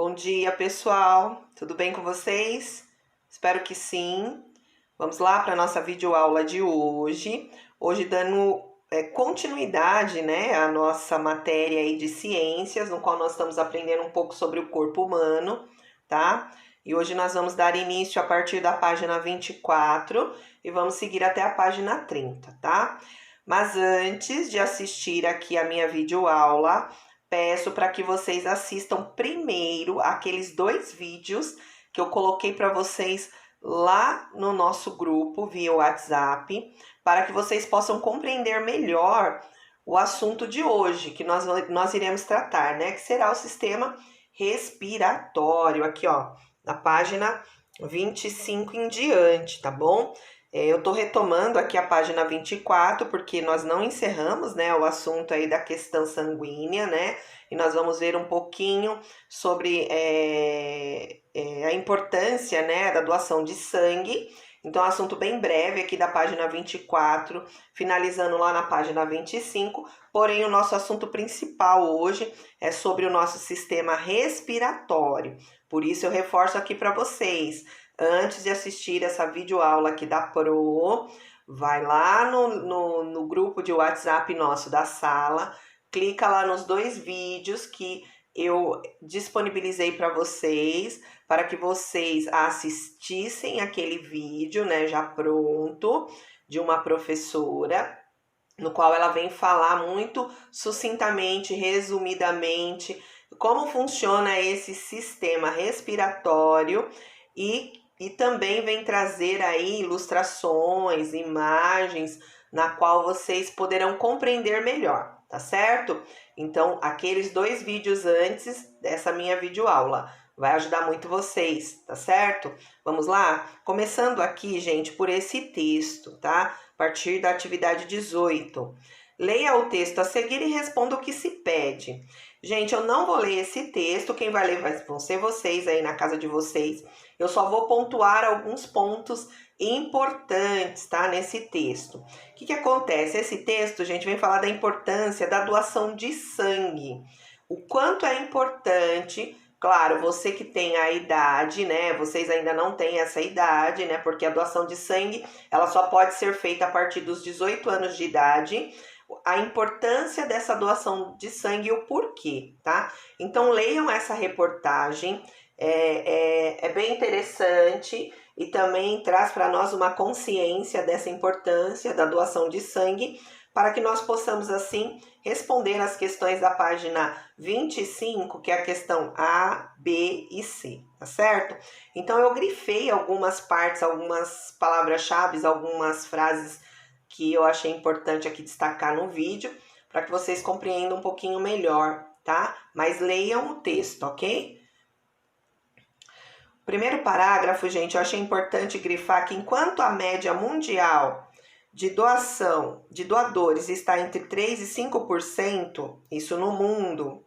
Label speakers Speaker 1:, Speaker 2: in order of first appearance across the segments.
Speaker 1: Bom dia, pessoal. Tudo bem com vocês? Espero que sim. Vamos lá para a nossa videoaula de hoje. Hoje dando continuidade, né, à nossa matéria aí de ciências, no qual nós estamos aprendendo um pouco sobre o corpo humano, tá? E hoje nós vamos dar início a partir da página 24 e vamos seguir até a página 30, tá? Mas antes de assistir aqui a minha videoaula, peço para que vocês assistam primeiro aqueles 2 vídeos que eu coloquei para vocês lá no nosso grupo via WhatsApp, para que vocês possam compreender melhor o assunto de hoje, que nós iremos tratar, né? Que será o sistema respiratório, aqui ó, na página 25 em diante, tá bom? Eu tô retomando aqui a página 24, porque nós não encerramos, né, o assunto aí da questão sanguínea, né? E nós vamos ver um pouquinho sobre a importância, né, da doação de sangue. Então, assunto bem breve aqui da página 24, finalizando lá na página 25. Porém, o nosso assunto principal hoje é sobre o nosso sistema respiratório. Por isso, eu reforço aqui para vocês. Antes de assistir essa videoaula aqui da Pro, vai lá no grupo de WhatsApp nosso da sala, clica lá nos 2 vídeos que eu disponibilizei para vocês, para que vocês assistissem aquele vídeo, né, já pronto, de uma professora, no qual ela vem falar muito sucintamente, resumidamente, como funciona esse sistema respiratório e também vem trazer aí ilustrações, imagens, na qual vocês poderão compreender melhor, tá certo? Então, aqueles 2 vídeos antes dessa minha videoaula vai ajudar muito vocês, tá certo? Vamos lá? Começando aqui, gente, por esse texto, tá? A partir da atividade 18. Leia o texto a seguir e responda o que se pede. Gente, eu não vou ler esse texto, quem vai ler vão ser vocês aí na casa de vocês. Eu só vou pontuar alguns pontos importantes, tá, nesse texto. O que acontece? Esse texto, gente, vem falar da importância da doação de sangue. O quanto é importante, claro, você que tem a idade, né, vocês ainda não têm essa idade, né, porque a doação de sangue, ela só pode ser feita a partir dos 18 anos de idade, a importância dessa doação de sangue e o porquê, tá? Então, leiam essa reportagem, é bem interessante e também traz para nós uma consciência dessa importância da doação de sangue, para que nós possamos, assim, responder as questões da página 25, que é a questão A, B e C, tá certo? Então, eu grifei algumas partes, algumas palavras-chave, algumas frases que eu achei importante aqui destacar no vídeo, para que vocês compreendam um pouquinho melhor, tá? Mas leiam o texto, ok? Primeiro parágrafo, gente, eu achei importante grifar que enquanto a média mundial de doação de doadores está entre 3 e 5%, isso no mundo,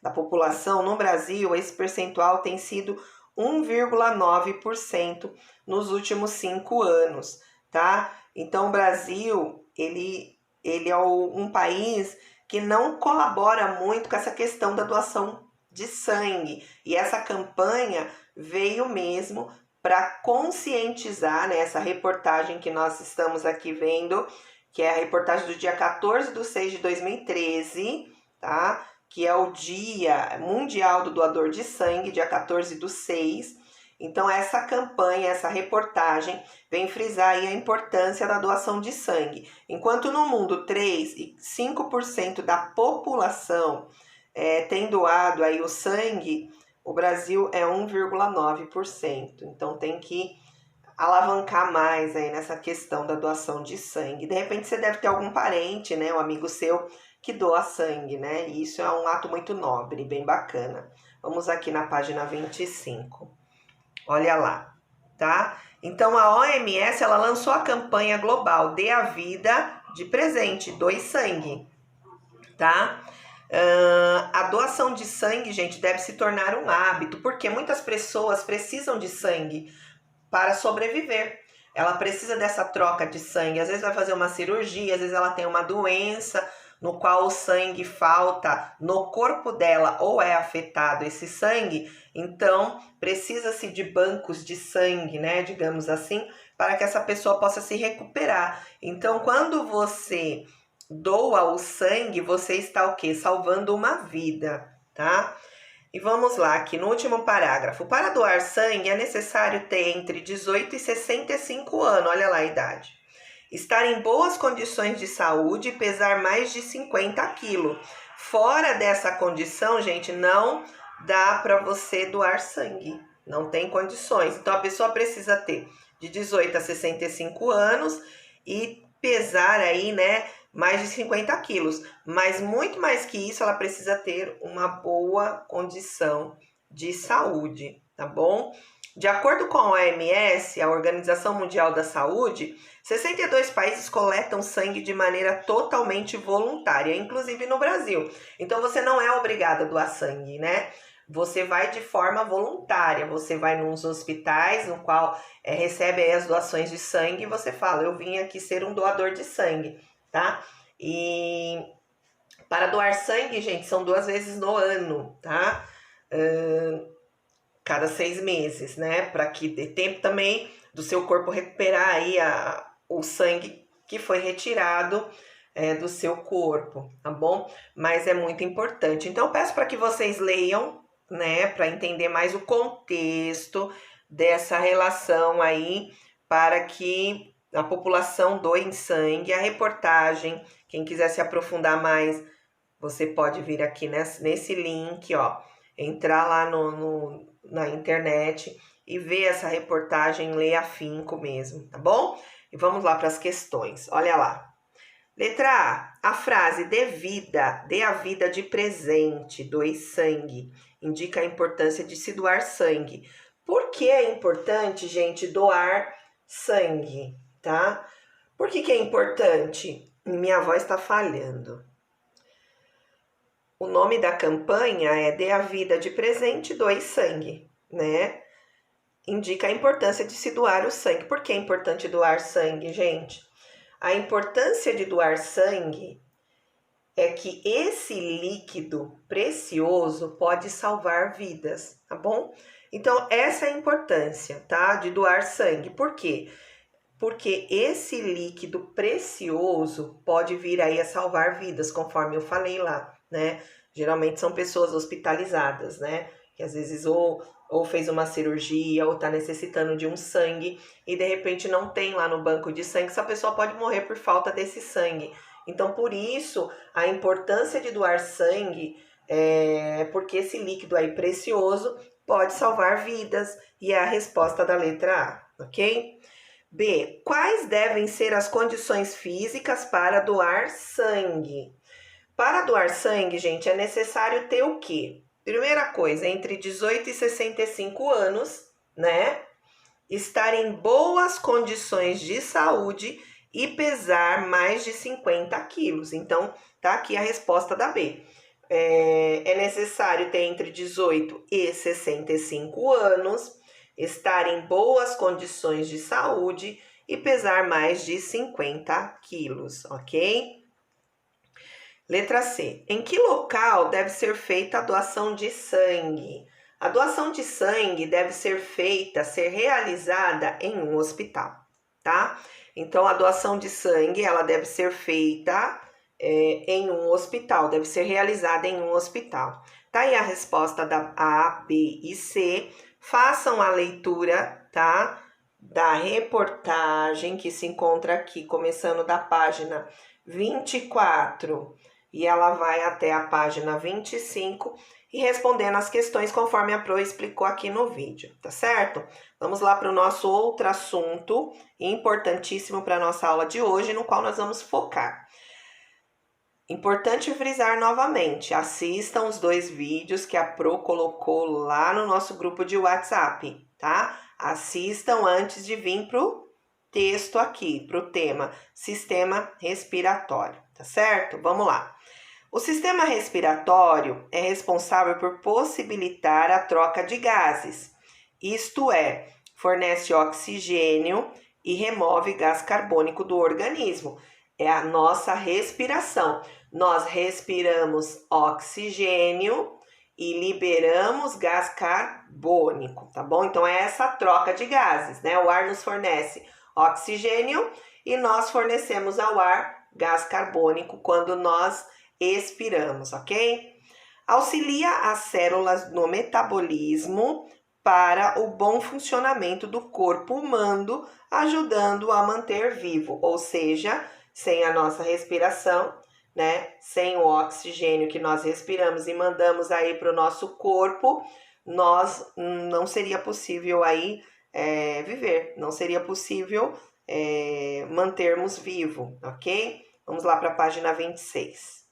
Speaker 1: da população, no Brasil, esse percentual tem sido 1,9% nos últimos 5 anos, tá? Então, o Brasil, ele é um país que não colabora muito com essa questão da doação de sangue. E essa campanha veio mesmo para conscientizar, né, essa reportagem que nós estamos aqui vendo, que é a reportagem do dia 14/6/2013, tá? Que é o Dia Mundial do Doador de Sangue, dia 14/6. Então, essa campanha, essa reportagem, vem frisar aí a importância da doação de sangue. Enquanto no mundo 3 e 5% da população tem doado aí o sangue, o Brasil é 1,9%. Então, tem que alavancar mais aí nessa questão da doação de sangue. De repente, você deve ter algum parente, né, um amigo seu, que doa sangue, né? E isso é um ato muito nobre, bem bacana. Vamos aqui na página 25. Olha lá, tá? Então, a OMS, ela lançou a campanha global Dê a Vida de Presente, Doe Sangue, tá? A doação de sangue, gente, deve se tornar um hábito, porque muitas pessoas precisam de sangue para sobreviver. Ela precisa dessa troca de sangue, às vezes vai fazer uma cirurgia, às vezes ela tem uma doença, no qual o sangue falta no corpo dela ou é afetado esse sangue, então precisa-se de bancos de sangue, né, digamos assim, para que essa pessoa possa se recuperar. Então, quando você doa o sangue, você está o quê? Salvando uma vida, tá? E vamos lá, aqui no último parágrafo. Para doar sangue é necessário ter entre 18 e 65 anos, olha lá a idade. Estar em boas condições de saúde e pesar mais de 50 quilos. Fora dessa condição, gente, não dá para você doar sangue. Não tem condições. Então, a pessoa precisa ter de 18 a 65 anos e pesar aí, né, mais de 50 quilos. Mas muito mais que isso, ela precisa ter uma boa condição de saúde, tá bom? De acordo com a OMS, a Organização Mundial da Saúde, 62 países coletam sangue de maneira totalmente voluntária, inclusive no Brasil. Então, você não é obrigada a doar sangue, né? Você vai de forma voluntária, você vai nos hospitais, no qual recebe aí as doações de sangue e você fala, eu vim aqui ser um doador de sangue, tá? E para doar sangue, gente, são 2 vezes no ano, tá? Cada 6 meses, né? Para que dê tempo também do seu corpo recuperar aí o sangue que foi retirado do seu corpo, tá bom? Mas é muito importante. Então, eu peço para que vocês leiam, né? Para entender mais o contexto dessa relação aí, para que a população doe sangue. A reportagem, quem quiser se aprofundar mais, você pode vir aqui nesse link, ó, entrar lá na internet e ver essa reportagem, ler afinco mesmo, tá bom? E vamos lá para as questões, olha lá. Letra A frase dê a vida de presente, doe sangue, indica a importância de se doar sangue. Por que é importante, gente, doar sangue, tá? Por que é importante? Minha voz está falhando. O nome da campanha é Dê a vida de presente, doe sangue, né? Indica a importância de se doar o sangue. Por que é importante doar sangue, gente? A importância de doar sangue é que esse líquido precioso pode salvar vidas, tá bom? Então, essa é a importância, tá? De doar sangue. Por quê? Porque esse líquido precioso pode vir aí a salvar vidas, conforme eu falei lá, né? Geralmente são pessoas hospitalizadas, né? Que às vezes ou fez uma cirurgia ou está necessitando de um sangue e de repente não tem lá no banco de sangue, essa pessoa pode morrer por falta desse sangue. Então, por isso, a importância de doar sangue porque esse líquido aí precioso pode salvar vidas e é a resposta da letra A, ok? B. Quais devem ser as condições físicas para doar sangue? Para doar sangue, gente, é necessário ter o quê? Primeira coisa, entre 18 e 65 anos, né? Estar em boas condições de saúde e pesar mais de 50 quilos. Então, tá aqui a resposta da B. É necessário ter entre 18 e 65 anos, estar em boas condições de saúde e pesar mais de 50 quilos, ok? Letra C. Em que local deve ser feita a doação de sangue? A doação de sangue deve ser realizada em um hospital, tá? Então, a doação de sangue, ela deve ser feita em um hospital, deve ser realizada em um hospital. Tá aí a resposta da A, B e C. Façam a leitura, tá? Da reportagem que se encontra aqui, começando da página 24 e ela vai até a página 25 e respondendo as questões conforme a Pro explicou aqui no vídeo, tá certo? Vamos lá para o nosso outro assunto importantíssimo para a nossa aula de hoje, no qual nós vamos focar. Importante frisar novamente, assistam os 2 vídeos que a Pro colocou lá no nosso grupo de WhatsApp, tá? Assistam antes de vir pro texto aqui, pro tema sistema respiratório, tá certo? Vamos lá. O sistema respiratório é responsável por possibilitar a troca de gases, isto é, fornece oxigênio e remove gás carbônico do organismo. É a nossa respiração. Nós respiramos oxigênio e liberamos gás carbônico, tá bom? Então é essa troca de gases, né? O ar nos fornece oxigênio e nós fornecemos ao ar gás carbônico quando nós expiramos, ok? Auxilia as células no metabolismo para o bom funcionamento do corpo humano, ajudando a manter vivo, ou seja, sem a nossa respiração, né? Sem o oxigênio que nós respiramos e mandamos aí para o nosso corpo, nós não seria possível aí viver, não seria possível mantermos vivo, ok? Vamos lá para a página 26.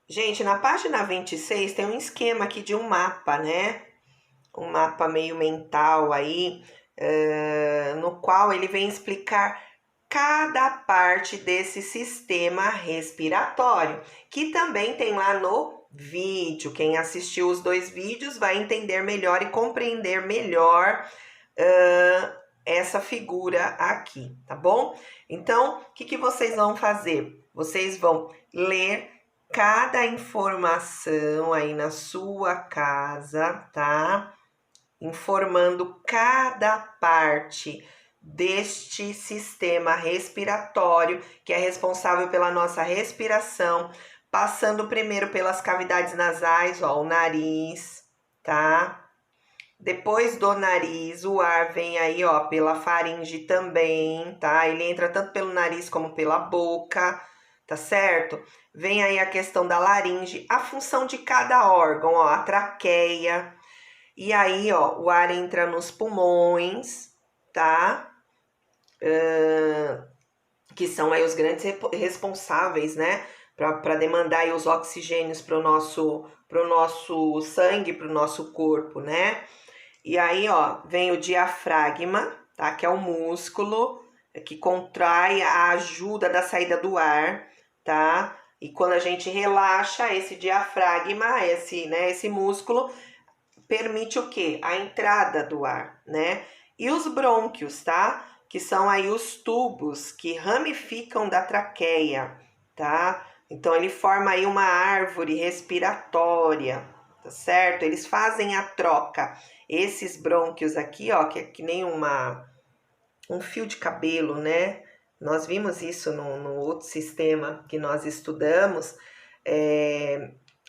Speaker 1: Gente, na página 26 tem um esquema aqui de um mapa, né? Um mapa meio mental aí, no qual ele vem explicar cada parte desse sistema respiratório, que também tem lá no vídeo. Quem assistiu os 2 vídeos vai entender melhor e compreender melhor essa figura aqui, tá bom? Então, o que vocês vão fazer? Vocês vão ler cada informação aí na sua casa, tá? Informando cada parte deste sistema respiratório, que é responsável pela nossa respiração, passando primeiro pelas cavidades nasais, ó, o nariz, tá? Depois do nariz, o ar vem aí, ó, pela faringe também, tá? Ele entra tanto pelo nariz como pela boca, tá certo? Vem aí a questão da laringe, a função de cada órgão, ó, a traqueia. E aí, ó, o ar entra nos pulmões, tá? Que são aí os grandes responsáveis, né? Para demandar aí os oxigênios para o nosso sangue, para o nosso corpo, né? E aí, ó, vem o diafragma, tá? Que é o músculo que contrai a ajuda da saída do ar, tá? E quando a gente relaxa esse diafragma, esse músculo, permite o quê? A entrada do ar, né? E os brônquios, tá? Que são aí os tubos que ramificam da traqueia, tá? Então, ele forma aí uma árvore respiratória, tá certo? Eles fazem a troca. Esses brônquios aqui, ó, que é que nem um fio de cabelo, né? Nós vimos isso no outro sistema que nós estudamos.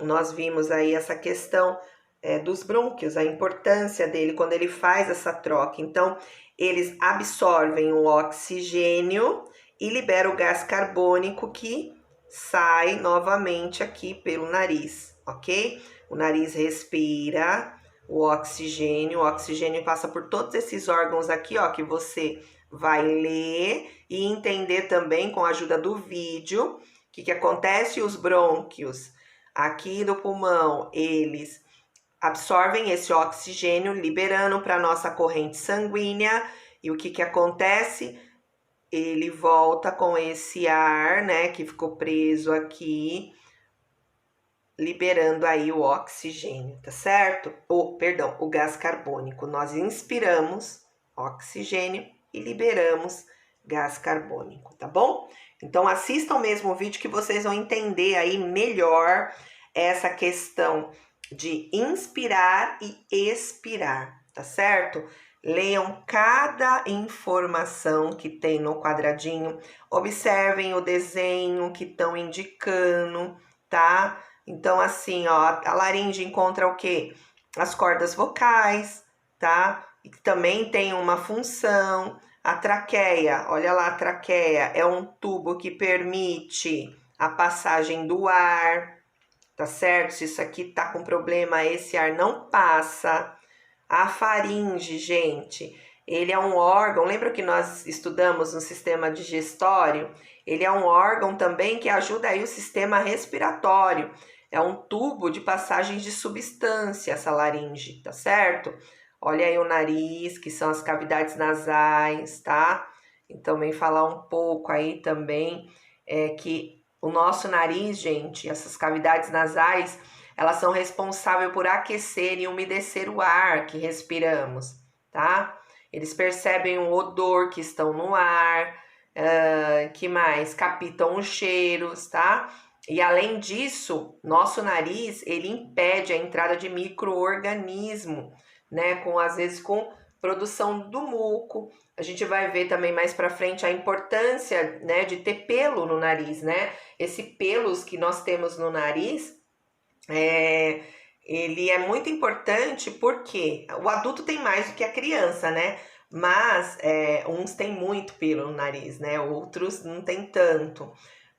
Speaker 1: Nós vimos aí essa questão dos brônquios, a importância dele quando ele faz essa troca. Então, eles absorvem o oxigênio e liberam o gás carbônico que sai novamente aqui pelo nariz, ok? O nariz respira o oxigênio passa por todos esses órgãos aqui, ó, que você vai ler e entender também com a ajuda do vídeo. O que acontece? Os brônquios aqui do pulmão, eles absorvem esse oxigênio, liberando para a nossa corrente sanguínea. E o que acontece? Ele volta com esse ar, né, que ficou preso aqui, liberando aí o oxigênio, tá certo? O gás carbônico. Nós inspiramos oxigênio e liberamos gás carbônico, tá bom? Então, assistam mesmo o vídeo que vocês vão entender aí melhor essa questão de inspirar e expirar, tá certo? Leiam cada informação que tem no quadradinho, observem o desenho que estão indicando, tá? Então, assim, ó, a laringe encontra o quê? As cordas vocais, tá? E também tem uma função. A traqueia, olha lá, a traqueia é um tubo que permite a passagem do ar, tá certo? Se isso aqui tá com problema, esse ar não passa. A faringe, gente, ele é um órgão, lembra que nós estudamos no sistema digestório? Ele é um órgão também que ajuda aí o sistema respiratório. É um tubo de passagem de substância, essa laringe, tá certo? Olha aí o nariz, que são as cavidades nasais, tá? Então, vem falar um pouco aí também que o nosso nariz, gente, essas cavidades nasais, elas são responsáveis por aquecer e umedecer o ar que respiramos, tá? Eles percebem o odor que estão no ar, Que mais? Captam os cheiros, tá? E além disso, nosso nariz, ele impede a entrada de micro-organismo, né? Às vezes com produção do muco. A gente vai ver também mais para frente a importância, né, de ter pelo no nariz, né? Esse pelos que nós temos no nariz, ele é muito importante porque o adulto tem mais do que a criança, né? Mas uns têm muito pelo no nariz, né? Outros não tem tanto.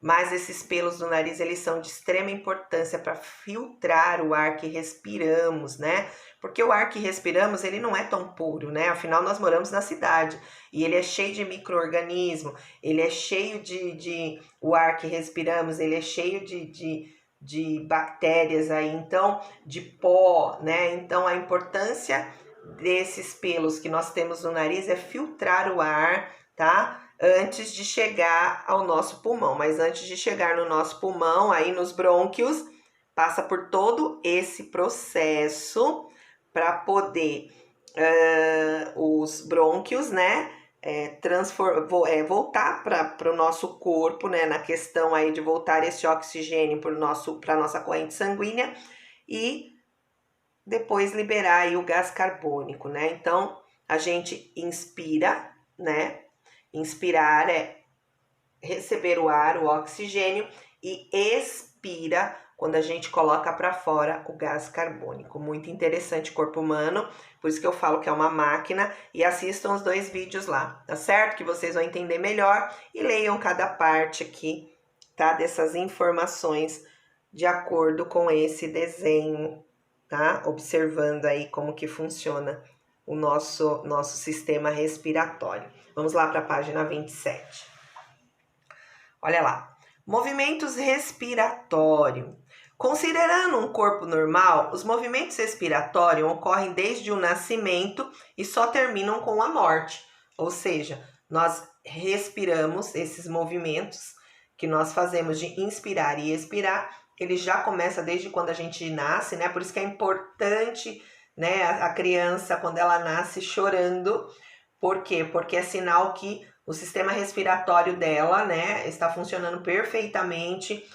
Speaker 1: Mas esses pelos no nariz, eles são de extrema importância para filtrar o ar que respiramos, né? Porque o ar que respiramos, ele não é tão puro, né? Afinal, nós moramos na cidade e ele é cheio de micro-organismo, ele é cheio o ar que respiramos, ele é cheio de bactérias aí, então, de pó, né? Então, a importância desses pelos que nós temos no nariz é filtrar o ar, tá? Antes de chegar ao nosso pulmão. Mas antes de chegar no nosso pulmão, aí nos brônquios, passa por todo esse processo para poder os brônquios, né? Voltar para o nosso corpo, né? Na questão aí de voltar esse oxigênio para a nossa corrente sanguínea e depois liberar aí o gás carbônico, né? Então, a gente inspira, né? Inspirar é receber o ar, o oxigênio, e expira quando a gente coloca para fora o gás carbônico. Muito interessante o corpo humano, por isso que eu falo que é uma máquina, e assistam os 2 vídeos lá, tá certo? Que vocês vão entender melhor e leiam cada parte aqui, tá? Dessas informações de acordo com esse desenho, tá? Observando aí como que funciona o nosso sistema respiratório. Vamos lá para a página 27. Olha lá. Movimentos respiratórios. Considerando um corpo normal, os movimentos respiratórios ocorrem desde o nascimento e só terminam com a morte. Ou seja, nós respiramos esses movimentos que nós fazemos de inspirar e expirar, ele já começa desde quando a gente nasce, né? Por isso que é importante, né, a criança, quando ela nasce chorando. Por quê? Porque é sinal que o sistema respiratório dela, né, está funcionando perfeitamente,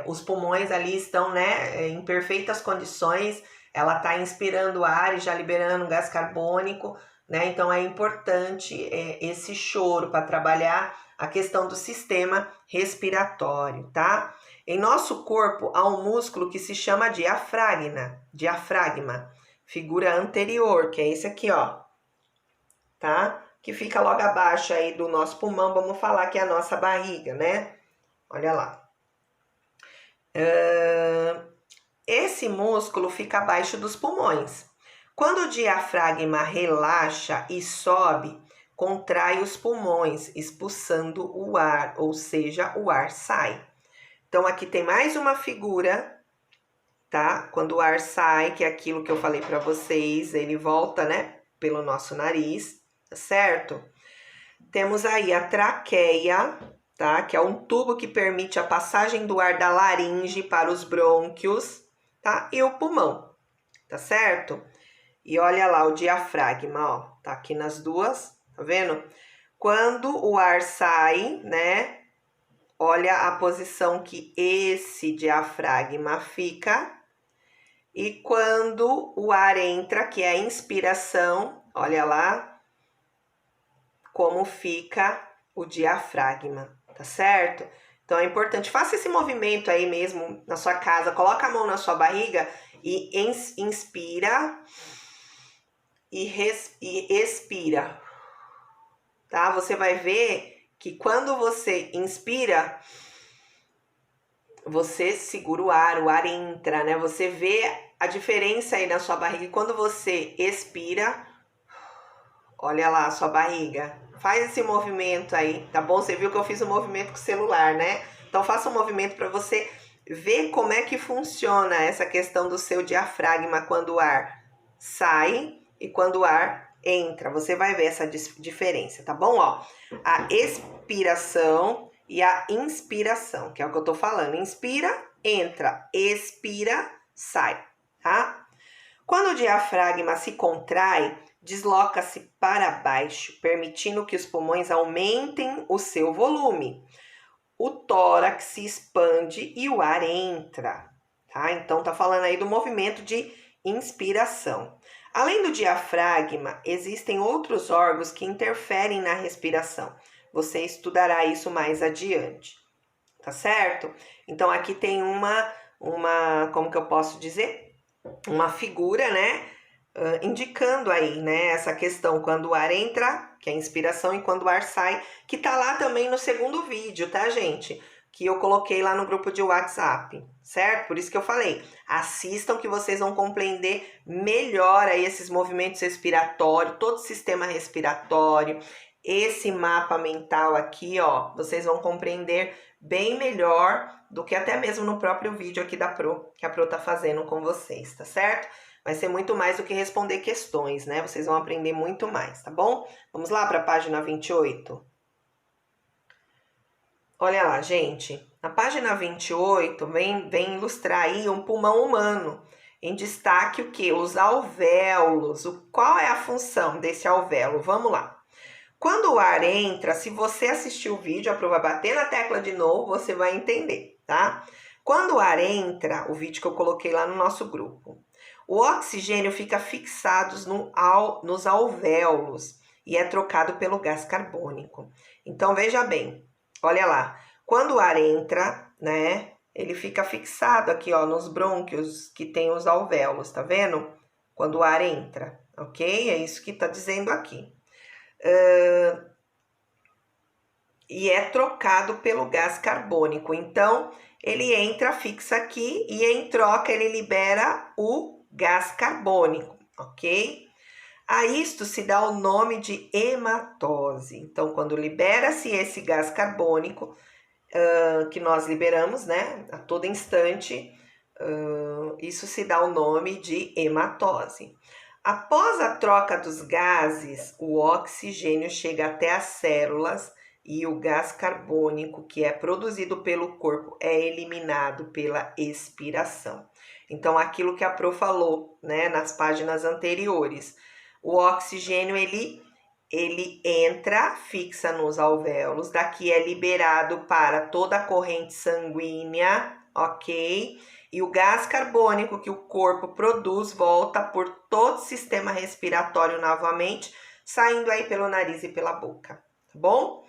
Speaker 1: os pulmões ali estão, né, em perfeitas condições, ela está inspirando ar e já liberando gás carbônico, né, então é importante esse choro para trabalhar a questão do sistema respiratório, tá? Em nosso corpo há um músculo que se chama diafragma, figura anterior, que é esse aqui, ó, tá? Que fica logo abaixo aí do nosso pulmão, vamos falar que é a nossa barriga, né? Olha lá. Esse músculo fica abaixo dos pulmões. Quando o diafragma relaxa e sobe, contrai os pulmões, expulsando o ar, ou seja, o ar sai. Então, aqui tem mais uma figura, tá? Quando o ar sai, que é aquilo que eu falei para vocês, ele volta, né? Pelo nosso nariz, tá certo? Temos aí a traqueia, tá? Que é um tubo que permite a passagem do ar da laringe para os brônquios, tá? E o pulmão, tá certo? E olha lá o diafragma, ó, tá aqui nas duas, tá vendo? Quando o ar sai, né? Olha a posição que esse diafragma fica. E quando o ar entra, que é a inspiração, olha lá como fica o diafragma, tá certo? Então é importante, faça esse movimento aí mesmo na sua casa, coloca a mão na sua barriga e inspira e expira, tá? Você vai ver que quando você inspira, você segura o ar entra, né? Você vê a diferença aí na sua barriga. E quando você expira, olha lá a sua barriga. Faz esse movimento aí, tá bom? Você viu que eu fiz um movimento com o celular, né? Então faça um movimento para você ver como é que funciona essa questão do seu diafragma quando o ar sai e quando o ar entra. Você vai ver essa diferença, tá bom? Ó, a expiração e a inspiração, que é o que eu tô falando. Inspira, entra, expira, sai, tá? Quando o diafragma se contrai, desloca-se para baixo, permitindo que os pulmões aumentem o seu volume. O tórax se expande e o ar entra, tá? Então, tá falando aí do movimento de inspiração. Além do diafragma, existem outros órgãos que interferem na respiração. Você estudará isso mais adiante, tá certo? Então, aqui tem como que eu posso dizer? Uma figura, né? Indicando aí, né, essa questão quando o ar entra, que é a inspiração, e quando o ar sai, que tá lá também no segundo vídeo, tá, gente? Que eu coloquei lá no grupo de WhatsApp, certo? Por isso que eu falei, assistam que vocês vão compreender melhor aí esses movimentos respiratórios, todo o sistema respiratório, esse mapa mental aqui, ó, vocês vão compreender bem melhor do que até mesmo no próprio vídeo aqui da Pro, que a Pro tá fazendo com vocês, tá certo? Vai ser muito mais do que responder questões, né? Vocês vão aprender muito mais, tá bom? Vamos lá para a página 28? Olha lá, gente. Na página 28 vem ilustrar aí um pulmão humano. Em destaque o que? Os alvéolos. Qual é a função desse alvéolo? Vamos lá. Quando o ar entra, se você assistir o vídeo, a Pro vai bater na tecla de novo, você vai entender, tá? Quando o ar entra, o vídeo que eu coloquei lá no nosso grupo, o oxigênio fica fixado nos alvéolos e é trocado pelo gás carbônico. Então, veja bem, olha lá, quando o ar entra, né, ele fica fixado aqui, ó, nos brônquios que tem os alvéolos, tá vendo? Quando o ar entra, ok? É isso que tá dizendo aqui. E é trocado pelo gás carbônico. Então, ele entra, fixa aqui e em troca ele libera o gás carbônico, ok? A isto se dá o nome de hematose. Então, quando libera-se esse gás carbônico, que nós liberamos, né, a todo instante, isso se dá o nome de hematose. Após a troca dos gases, o oxigênio chega até as células e o gás carbônico que é produzido pelo corpo é eliminado pela expiração. Então, aquilo que a Pro falou, né, nas páginas anteriores, o oxigênio ele entra, fixa nos alvéolos, daqui é liberado para toda a corrente sanguínea, ok? E o gás carbônico que o corpo produz volta por todo o sistema respiratório novamente, saindo aí pelo nariz e pela boca, tá bom?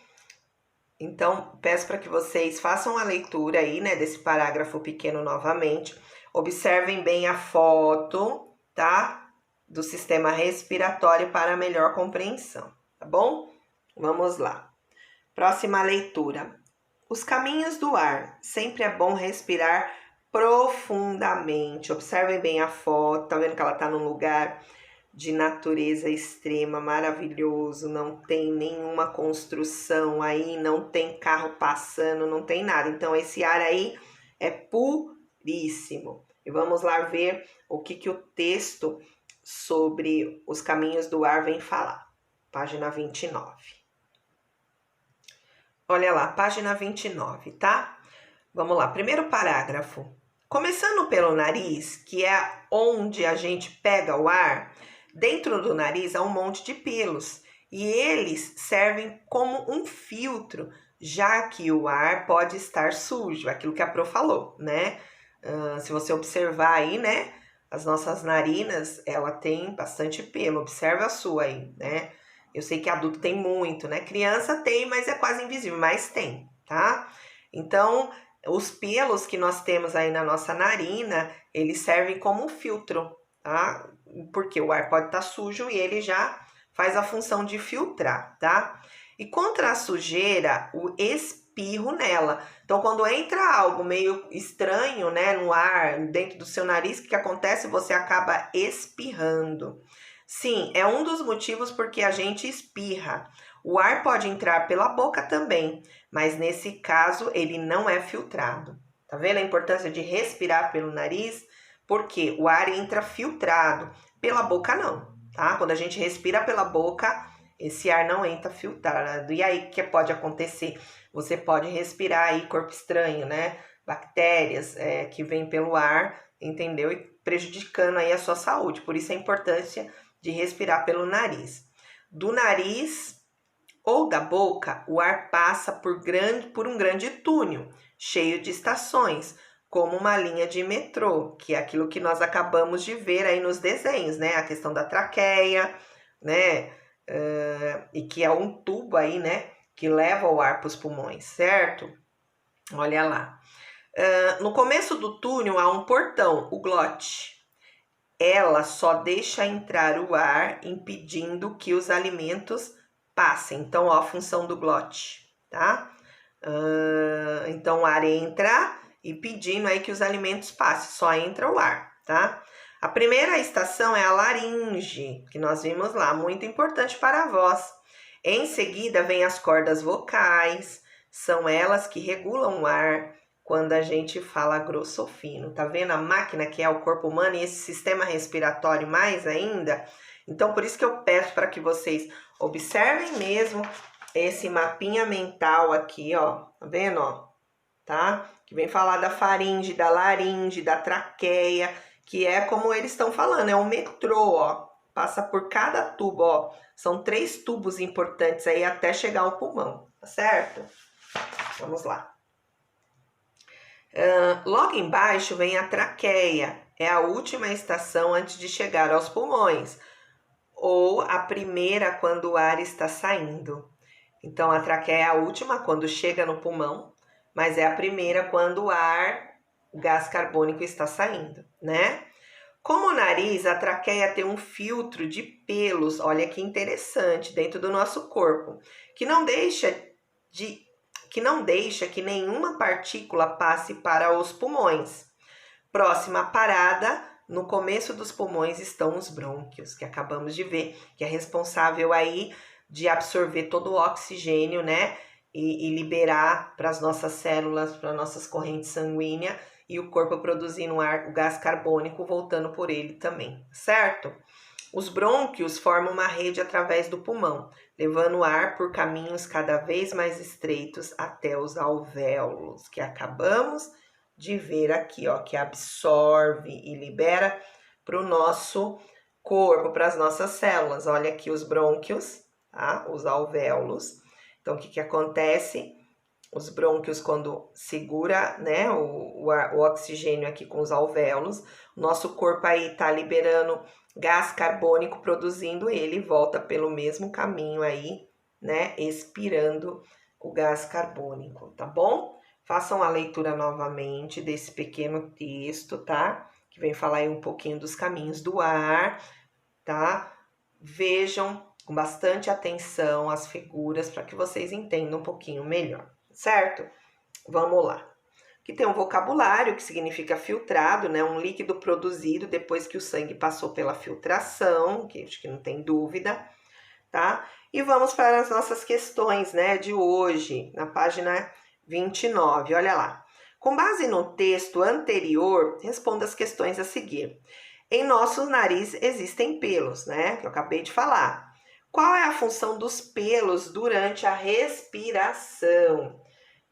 Speaker 1: Então, peço para que vocês façam a leitura aí, né, desse parágrafo pequeno novamente. Observem bem a foto, tá? Do sistema respiratório para melhor compreensão, tá bom? Vamos lá. Próxima leitura. Os caminhos do ar. Sempre é bom respirar profundamente. Observem bem a foto, tá vendo que ela tá num lugar de natureza extrema, maravilhoso, não tem nenhuma construção aí, não tem carro passando, não tem nada. Então, esse ar aí é puríssimo. E vamos lá ver o que o texto sobre os caminhos do ar vem falar. Página 29. Olha lá, página 29, tá? Vamos lá, primeiro parágrafo. Começando pelo nariz, que é onde a gente pega o ar, dentro do nariz há um monte de pelos e eles servem como um filtro, já que o ar pode estar sujo, aquilo que a Pro falou, né? Se você observar aí, né? As nossas narinas, ela tem bastante pelo, observa a sua aí, né? Eu sei que adulto tem muito, né? Criança tem, mas é quase invisível, mas tem, tá? Então, os pelos que nós temos aí na nossa narina, eles servem como um filtro, tá? Porque o ar pode estar sujo e ele já faz a função de filtrar, tá? E contra a sujeira, o espirro nela. Então, quando entra algo meio estranho, né, no ar, dentro do seu nariz, o que acontece? Você acaba espirrando. Sim, é um dos motivos porque a gente espirra. O ar pode entrar pela boca também, mas nesse caso ele não é filtrado. Tá vendo a importância de respirar pelo nariz? Porque o ar entra filtrado, pela boca não, tá? Quando a gente respira pela boca, esse ar não entra filtrado. E aí, o que pode acontecer? Você pode respirar aí corpo estranho, né? Bactérias que vêm pelo ar, entendeu? E prejudicando aí a sua saúde. Por isso a importância de respirar pelo nariz. Do nariz ou da boca, o ar passa por um grande túnel, cheio de estações, como uma linha de metrô, que é aquilo que nós acabamos de ver aí nos desenhos, né? A questão da traqueia, né? E que é um tubo aí, né? Que leva o ar para os pulmões, certo? Olha lá. No começo do túnel há um portão, o glote. Ela só deixa entrar o ar, impedindo que os alimentos passem. Então, ó, a função do glote, tá? Então, o ar entra e pedindo aí que os alimentos passem. Só entra o ar, tá? A primeira estação é a laringe, que nós vimos lá, muito importante para a voz. Em seguida, vem as cordas vocais, são elas que regulam o ar quando a gente fala grosso ou fino. Tá vendo a máquina que é o corpo humano e esse sistema respiratório mais ainda? Então, por isso que eu peço para que vocês observem mesmo esse mapinha mental aqui, ó. Tá vendo, ó? Tá? Que vem falar da faringe, da laringe, da traqueia, que é como eles estão falando, é um metrô, ó. Passa por cada tubo, ó. São 3 tubos importantes aí até chegar ao pulmão, tá certo? Vamos lá. Logo embaixo vem a traqueia, é a última estação antes de chegar aos pulmões, ou a primeira quando o ar está saindo. Então, a traqueia é a última quando chega no pulmão, mas é a primeira quando o gás carbônico está saindo, né? Como o nariz, a traqueia tem um filtro de pelos, olha que interessante, dentro do nosso corpo, que não deixa que nenhuma partícula passe para os pulmões. Próxima parada, no começo dos pulmões estão os brônquios, que acabamos de ver, que é responsável aí de absorver todo o oxigênio, né? E liberar para as nossas células, para nossas correntes sanguíneas, e o corpo produzindo o gás carbônico, voltando por ele também, certo? Os brônquios formam uma rede através do pulmão, levando o ar por caminhos cada vez mais estreitos até os alvéolos, que acabamos de ver aqui, ó, que absorve e libera para o nosso corpo, para as nossas células. Olha aqui os brônquios, tá? Os alvéolos. Então, o que acontece? Os brônquios, quando segura, né, o oxigênio aqui com os alvéolos, o nosso corpo aí tá liberando gás carbônico, produzindo ele, volta pelo mesmo caminho aí, né, expirando o gás carbônico, tá bom? Façam a leitura novamente desse pequeno texto, tá? Que vem falar aí um pouquinho dos caminhos do ar, tá? Vejam com bastante atenção as figuras para que vocês entendam um pouquinho melhor, certo? Vamos lá. Aqui tem um vocabulário que significa filtrado, né? Um líquido produzido depois que o sangue passou pela filtração, que acho que não tem dúvida, tá? E vamos para as nossas questões, né, de hoje, na página 29, olha lá. Com base no texto anterior, responda as questões a seguir. Em nosso nariz existem pelos, né, que eu acabei de falar. Qual é a função dos pelos durante a respiração?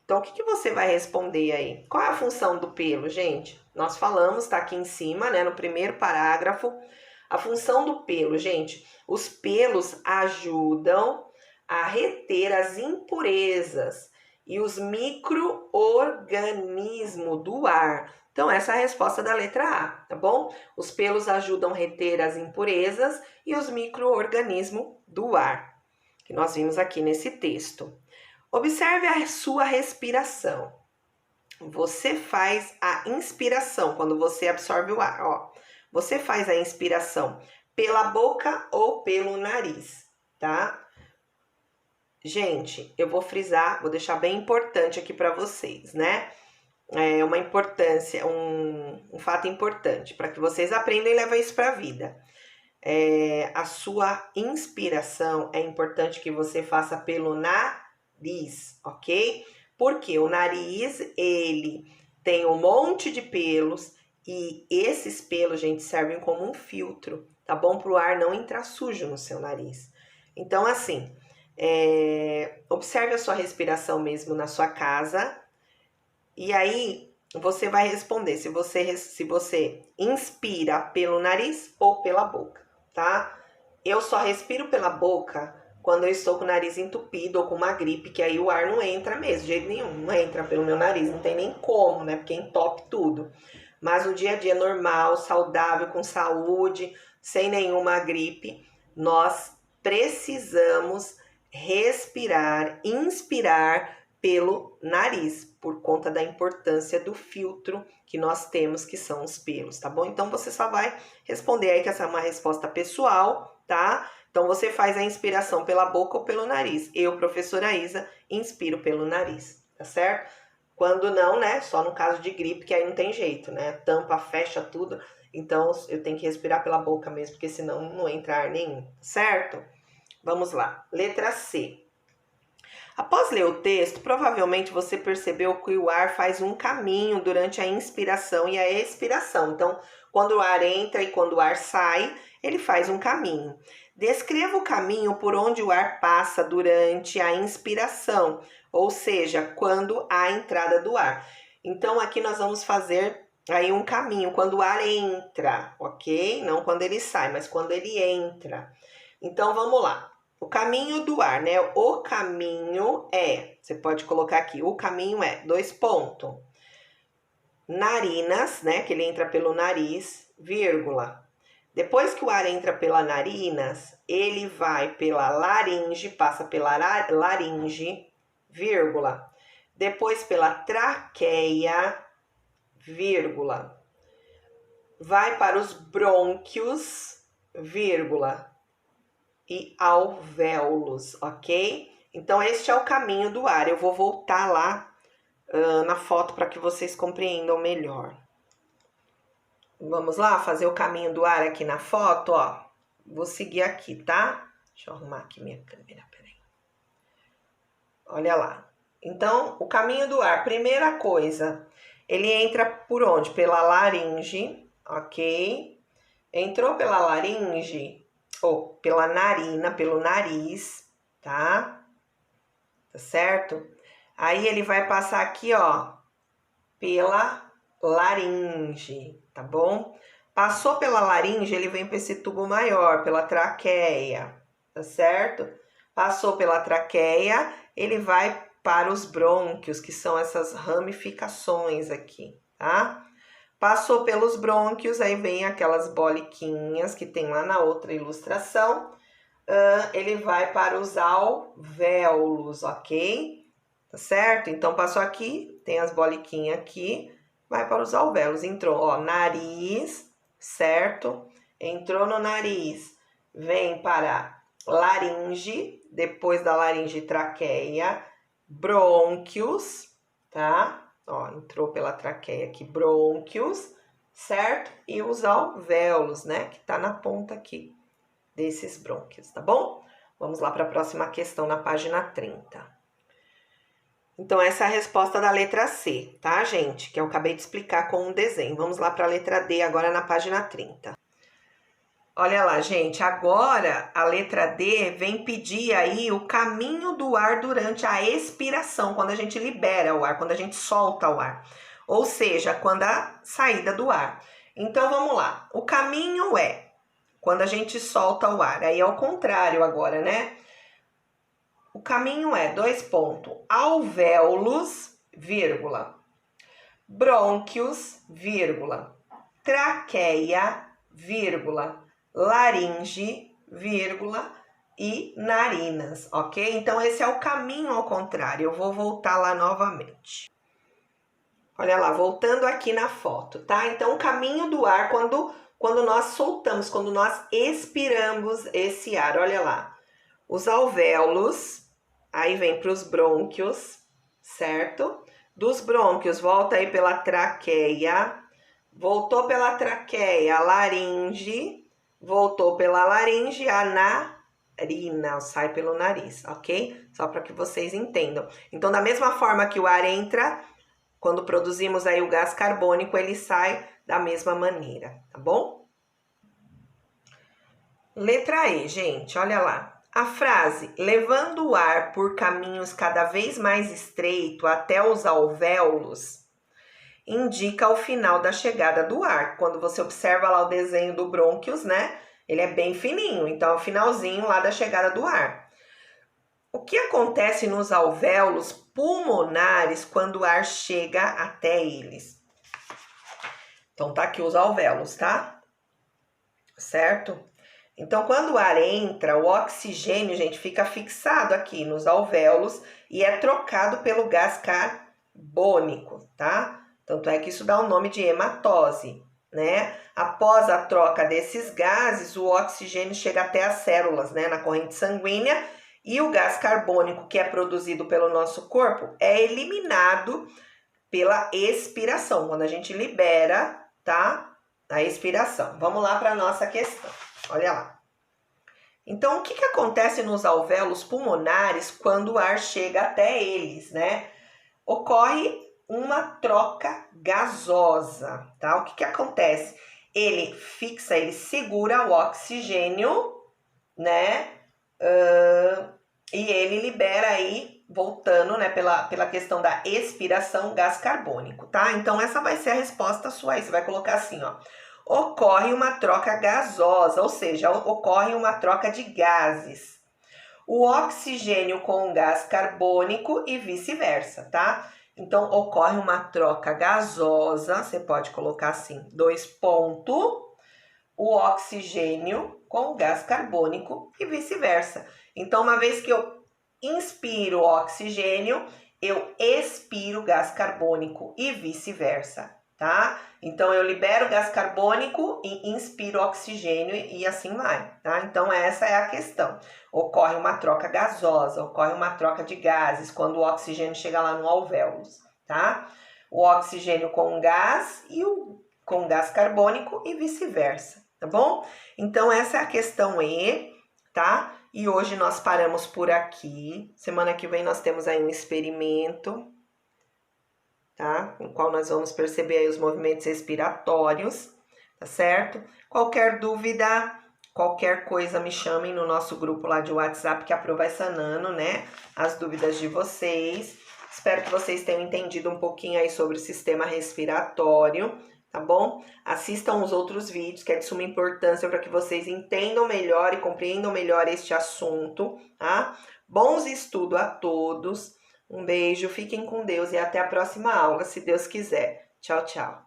Speaker 1: Então, o que você vai responder aí? Qual é a função do pelo, gente? Nós falamos, tá aqui em cima, né, no primeiro parágrafo. A função do pelo, gente, os pelos ajudam a reter as impurezas e os micro-organismos do ar. Então, essa é a resposta da letra A, tá bom? Os pelos ajudam a reter as impurezas e os micro-organismos do ar, que nós vimos aqui nesse texto. Observe a sua respiração. Você faz a inspiração quando você absorve o ar, ó. Você faz a inspiração pela boca ou pelo nariz, tá? Gente, eu vou frisar, vou deixar bem importante aqui para vocês, né? É uma importância, um fato importante para que vocês aprendam e levem isso para a vida. A sua inspiração é importante que você faça pelo nariz, ok? Porque o nariz, ele tem um monte de pelos e esses pelos, gente, servem como um filtro, tá bom? Para o ar não entrar sujo no seu nariz. Então, assim, observe a sua respiração mesmo na sua casa e aí você vai responder se você inspira pelo nariz ou pela boca, tá? eu só respiro pela boca quando eu estou com o nariz entupido ou com uma gripe, que aí o ar não entra mesmo, de jeito nenhum, não entra pelo meu nariz, não tem nem como, né? Porque entope tudo. Mas no dia a dia normal, saudável, com saúde, sem nenhuma gripe, nós precisamos respirar, inspirar pelo nariz, por conta da importância do filtro que nós temos, que são os pelos, tá bom? Então você só vai responder aí que essa é uma resposta pessoal, tá? Então você faz a inspiração pela boca ou pelo nariz. Eu, professora Isa, inspiro pelo nariz, tá certo? Quando não, né? Só no caso de gripe, que aí não tem jeito, né? Tampa, fecha tudo. Então eu tenho que respirar pela boca mesmo, porque senão não entra ar nenhum, certo? Vamos lá. Letra C. Após ler o texto, provavelmente você percebeu que o ar faz um caminho durante a inspiração e a expiração. Então, quando o ar entra e quando o ar sai, ele faz um caminho. Descreva o caminho por onde o ar passa durante a inspiração, ou seja, quando há a entrada do ar. Então, aqui nós vamos fazer aí um caminho, quando o ar entra, ok? Não quando ele sai, mas quando ele entra. Então, vamos lá. O caminho do ar, né? O caminho é, você pode colocar aqui, o caminho é, 2 pontos. Narinas, né? Que ele entra pelo nariz, vírgula. Depois que o ar entra pela narinas, ele vai pela laringe, passa pela laringe, vírgula. Depois pela traqueia, vírgula. Vai para os brônquios, vírgula. E alvéolos, ok? Então, este é o caminho do ar. Eu vou voltar lá na foto para que vocês compreendam melhor. Vamos lá fazer o caminho do ar aqui na foto, ó. Vou seguir aqui, tá? Deixa eu arrumar aqui minha câmera, peraí. Olha lá. Então, o caminho do ar, primeira coisa, ele entra por onde? Pela laringe, ok? Entrou pela laringe, ou pela narina, pelo nariz, tá? Tá certo? Aí ele vai passar aqui, ó, pela laringe, tá bom? Passou pela laringe, ele vem para esse tubo maior, pela traqueia, tá certo? Passou pela traqueia, ele vai para os brônquios, que são essas ramificações aqui, tá? Passou pelos brônquios, aí vem aquelas boliquinhas que tem lá na outra ilustração. Ele vai para os alvéolos, ok? Tá certo? Então, passou aqui, tem as boliquinhas aqui, vai para os alvéolos. Entrou, ó, nariz, certo? Entrou no nariz, vem para laringe, depois da laringe, traqueia, brônquios, tá? Ó, entrou pela traqueia aqui, brônquios, certo? E os alvéolos, né? Que tá na ponta aqui desses brônquios, tá bom? Vamos lá para a próxima questão na página 30. Então, essa é a resposta da letra C, tá, gente? Que eu acabei de explicar com um desenho. Vamos lá para a letra D agora na página 30. Olha lá, gente, agora a letra D vem pedir aí o caminho do ar durante a expiração, quando a gente libera o ar, quando a gente solta o ar. Ou seja, quando a saída do ar. Então, vamos lá. O caminho é quando a gente solta o ar. Aí é o contrário agora, né? O caminho é, 2 pontos, alvéolos, vírgula, brônquios, vírgula, traqueia, vírgula, laringe, vírgula, e narinas, ok? Então, esse é o caminho ao contrário. Eu vou voltar lá novamente. Olha lá, voltando aqui na foto, tá? Então, o caminho do ar, quando nós soltamos, quando nós expiramos esse ar, olha lá. Os alvéolos, aí vem para os brônquios, certo? Dos brônquios, volta aí pela traqueia, voltou pela traqueia, a laringe, voltou pela laringe, a narina, sai pelo nariz, ok? Só para que vocês entendam. Então, da mesma forma que o ar entra, quando produzimos aí o gás carbônico, ele sai da mesma maneira, tá bom? Letra E, gente, olha lá. A frase, levando o ar por caminhos cada vez mais estreitos até os alvéolos, indica o final da chegada do ar. Quando você observa lá o desenho do brônquios, né? Ele é bem fininho, então é o finalzinho lá da chegada do ar. O que acontece nos alvéolos pulmonares quando o ar chega até eles? Então tá aqui os alvéolos, tá? Certo? Então, quando o ar entra, o oxigênio, gente, fica fixado aqui nos alvéolos e é trocado pelo gás carbônico, tá? Tanto é que isso dá o nome de hematose, né? Após a troca desses gases, o oxigênio chega até as células, né, na corrente sanguínea, e o gás carbônico que é produzido pelo nosso corpo é eliminado pela expiração, quando a gente libera, tá? A expiração. Vamos lá para a nossa questão. Olha lá. Então, o que acontece nos alvéolos pulmonares quando o ar chega até eles, né? Ocorre uma troca gasosa, tá? O que acontece? Ele fixa, ele segura o oxigênio, né? E ele libera aí, voltando, né, pela questão da expiração, gás carbônico, tá? Então, essa vai ser a resposta sua aí. Você vai colocar assim, ó. Ocorre uma troca gasosa, ou seja, ocorre uma troca de gases. O oxigênio com o gás carbônico e vice-versa, tá? Então, ocorre uma troca gasosa, você pode colocar assim, 2 pontos, o oxigênio com o gás carbônico e vice-versa. Então, uma vez que eu inspiro oxigênio, eu expiro gás carbônico e vice-versa, tá? Então, eu libero gás carbônico e inspiro oxigênio e assim vai, tá? Então, essa é a questão. Ocorre uma troca gasosa, ocorre uma troca de gases quando o oxigênio chega lá no alvéolos, tá? O oxigênio com gás e com gás carbônico e vice-versa, tá bom? Então, essa é a questão E, tá? E hoje nós paramos por aqui. Semana que vem nós temos aí um experimento, tá? No qual nós vamos perceber aí os movimentos respiratórios, tá certo? Qualquer dúvida, qualquer coisa, me chamem no nosso grupo lá de WhatsApp, que a Pro vai sanando, né? As dúvidas de vocês. Espero que vocês tenham entendido um pouquinho aí sobre o sistema respiratório, tá bom? Assistam os outros vídeos, que é de suma importância para que vocês entendam melhor e compreendam melhor este assunto, tá? Bons estudos a todos. Um beijo, fiquem com Deus e até a próxima aula, se Deus quiser. Tchau, tchau.